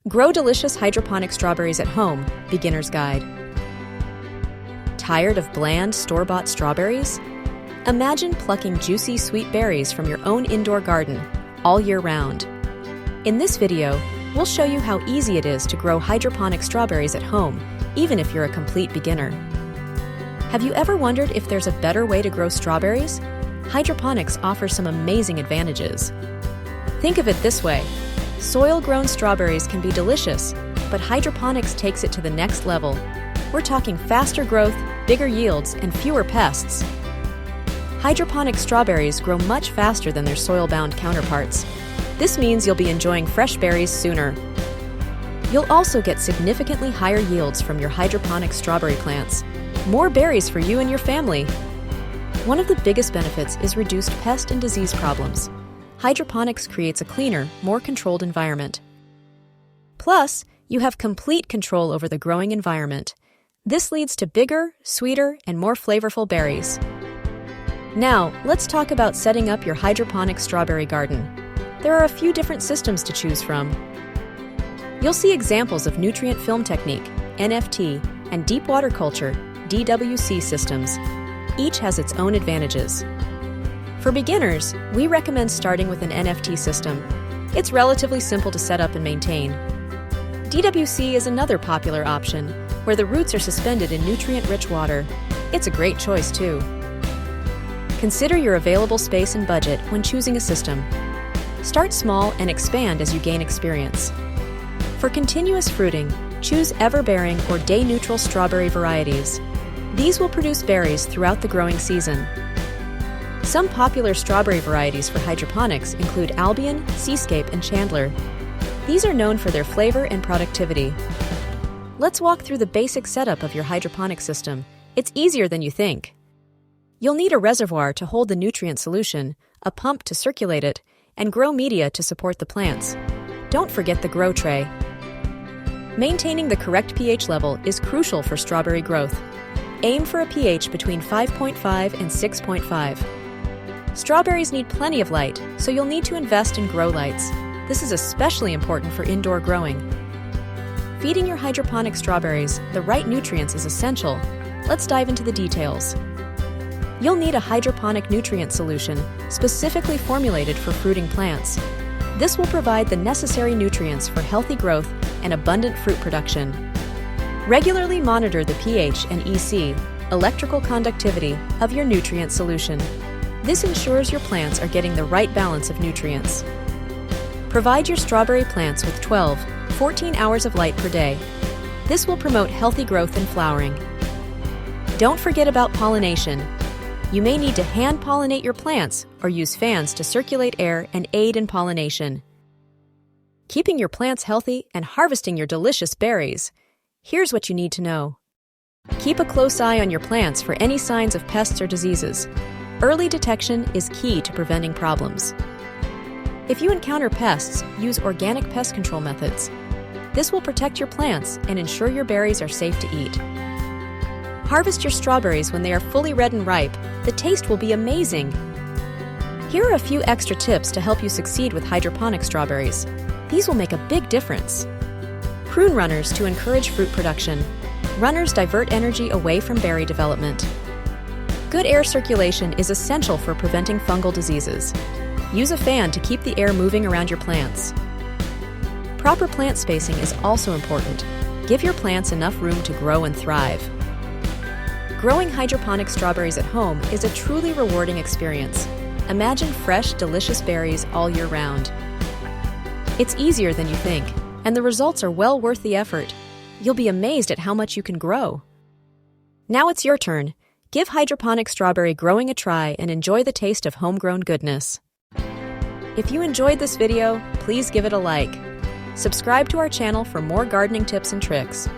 Grow delicious hydroponic strawberries at home, beginner's guide. Tired of bland, store-bought strawberries? Imagine plucking juicy, sweet berries from your own indoor garden, all year round. In this video, we'll show you how easy it is to grow hydroponic strawberries at home, even if you're a complete beginner. Have you ever wondered if there's a better way to grow strawberries? Hydroponics offers some amazing advantages. Think of it this way. Soil-grown strawberries can be delicious, but hydroponics takes it to the next level. We're talking faster growth, bigger yields, and fewer pests. Hydroponic strawberries grow much faster than their soil-bound counterparts. This means you'll be enjoying fresh berries sooner. You'll also get significantly higher yields from your hydroponic strawberry plants. More berries for you and your family. One of the biggest benefits is reduced pest and disease problems. Hydroponics creates a cleaner, more controlled environment. Plus, you have complete control over the growing environment. This leads to bigger, sweeter, and more flavorful berries. Now, let's talk about setting up your hydroponic strawberry garden. There are a few different systems to choose from. You'll see examples of nutrient film technique, NFT, and deep water culture, DWC systems. Each has its own advantages. For beginners, we recommend starting with an NFT system. It's relatively simple to set up and maintain. DWC is another popular option, where the roots are suspended in nutrient-rich water. It's a great choice, too. Consider your available space and budget when choosing a system. Start small and expand as you gain experience. For continuous fruiting, choose ever-bearing or day-neutral strawberry varieties. These will produce berries throughout the growing season. Some popular strawberry varieties for hydroponics include Albion, Seascape, and Chandler. These are known for their flavor and productivity. Let's walk through the basic setup of your hydroponic system. It's easier than you think. You'll need a reservoir to hold the nutrient solution, a pump to circulate it, and grow media to support the plants. Don't forget the grow tray. Maintaining the correct pH level is crucial for strawberry growth. Aim for a pH between 5.5 and 6.5. Strawberries need plenty of light, so you'll need to invest in grow lights. This is especially important for indoor growing. Feeding your hydroponic strawberries the right nutrients is essential. Let's dive into the details. You'll need a hydroponic nutrient solution specifically formulated for fruiting plants. This will provide the necessary nutrients for healthy growth and abundant fruit production. Regularly monitor the pH and EC, electrical conductivity, of your nutrient solution. This ensures your plants are getting the right balance of nutrients. Provide your strawberry plants with 14 hours of light per day. This will promote healthy growth and flowering. Don't forget about pollination. You may need to hand pollinate your plants or use fans to circulate air and aid in pollination. Keeping your plants healthy and harvesting your delicious berries. Here's what you need to know. Keep a close eye on your plants for any signs of pests or diseases. Early detection is key to preventing problems. If you encounter pests, use organic pest control methods. This will protect your plants and ensure your berries are safe to eat. Harvest your strawberries when they are fully red and ripe. The taste will be amazing. Here are a few extra tips to help you succeed with hydroponic strawberries. These will make a big difference. Prune runners to encourage fruit production. Runners divert energy away from berry development. Good air circulation is essential for preventing fungal diseases. Use a fan to keep the air moving around your plants. Proper plant spacing is also important. Give your plants enough room to grow and thrive. Growing hydroponic strawberries at home is a truly rewarding experience. Imagine fresh, delicious berries all year round. It's easier than you think, and the results are well worth the effort. You'll be amazed at how much you can grow. Now it's your turn. Give hydroponic strawberry growing a try and enjoy the taste of homegrown goodness. If you enjoyed this video, please give it a like. Subscribe to our channel for more gardening tips and tricks.